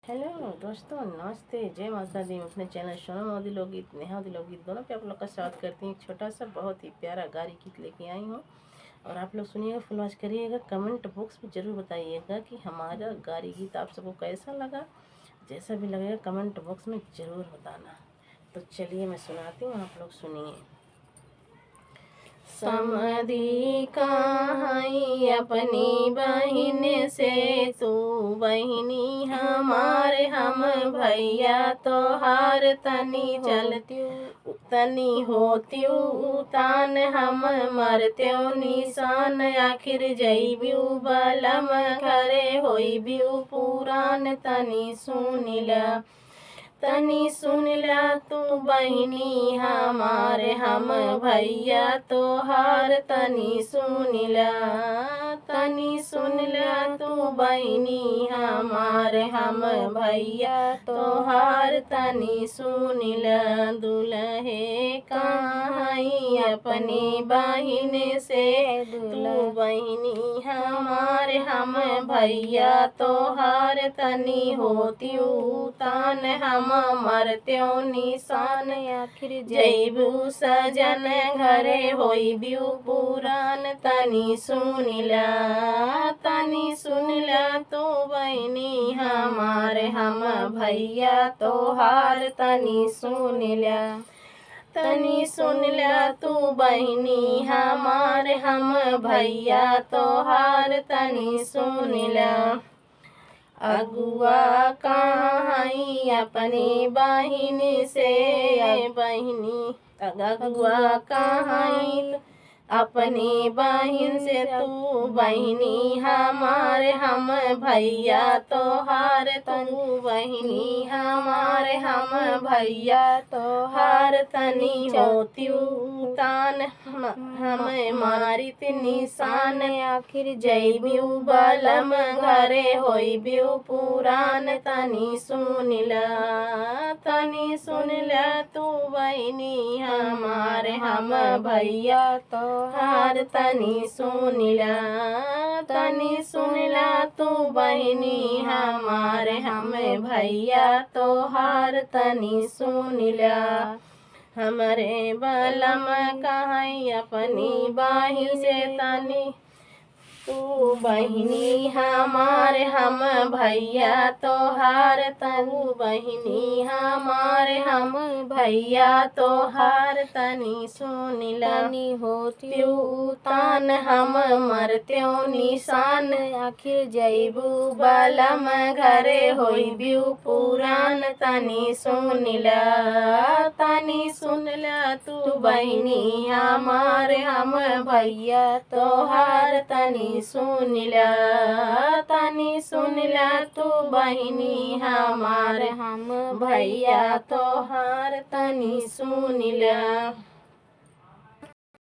Hello दोस्तों, नमस्ते, जय माता दी। मैं अपने चैनल सोनम मोदी लोकगीत, नेहा मोदी लोकगीत दोनों पे आप लोग का स्वागत करती हूँ। एक छोटा सा बहुत ही प्यारा गारी गीत लेके आई हूँ और आप लोग सुनिएगा, फुल वॉच करिएगा। कमेंट बॉक्स में ज़रूर बताइएगा कि हमारा गारी गीत आप सबको कैसा लगा। जैसा भी लगेगा कमेंट बॉक्स में ज़रूर बताना। तो चलिए मैं सुनाती हूँ, आप लोग सुनिए। समधी कहाई अपनी बहिन से, तू बहिनी हमारे हम भैया तोहार तनी चलत्यू तनी होत्यू तान हम मरत्यो निशान। आखिर जइब्यू बलम घरे होइब्यू पुरान तनी सुनिला तू बहिनी हमारे हम भैया तोहार तनी सुनिला तू बहिनी हमारे हम भैया तोहार तनी सुनिला। दुल्हे कहाई अपनी बहिन से, तू बहिनी हमारे हम भैया तोहार तनी होत्यू तान हम मरत्यो निशान। आखिर जइबू सजन घरे होइब्यू पुरान तनी सुनिला तू बहिनी हमारे हम भैया तोहार तनी सुनिला तू बहिनी हमारे हम भैया तोहार तनी सुनिला। अगुआ कहाई अपनी बहिन से, बहिनी अगुआ कहाई अपनी बहिन से, तू बहिनी हमारे हम भैया तोहार तू बहिनी हमारे हम भैया तोहार तनी होत्यू तान हमें मारित निशान। आखिर जइब्यू बलम घरे होइब्यू पुरान तनी सुनिला तू बहिनी हमारे हम भैया तोहार तनी सुनिला तू बहिनी हमारे हम भैया तोहार तनी सुनिला। हमरे बलम कहाई अपनी बहिन से, तनी तू बहिनी हमारे हम भैया तोहार तू बहिनी हमारे हम भैया तोहार तनी सुनिला होत्यू तान हम मरत्यो निशान। आखिर जइबू बलम घरे होइब्यू पुरान तनी सुनिला तू बहिनी हमारे हम भैया तोहार तनी सुनिला तू बहिनी हमारे हम भैया तोहार तनी सुनिला।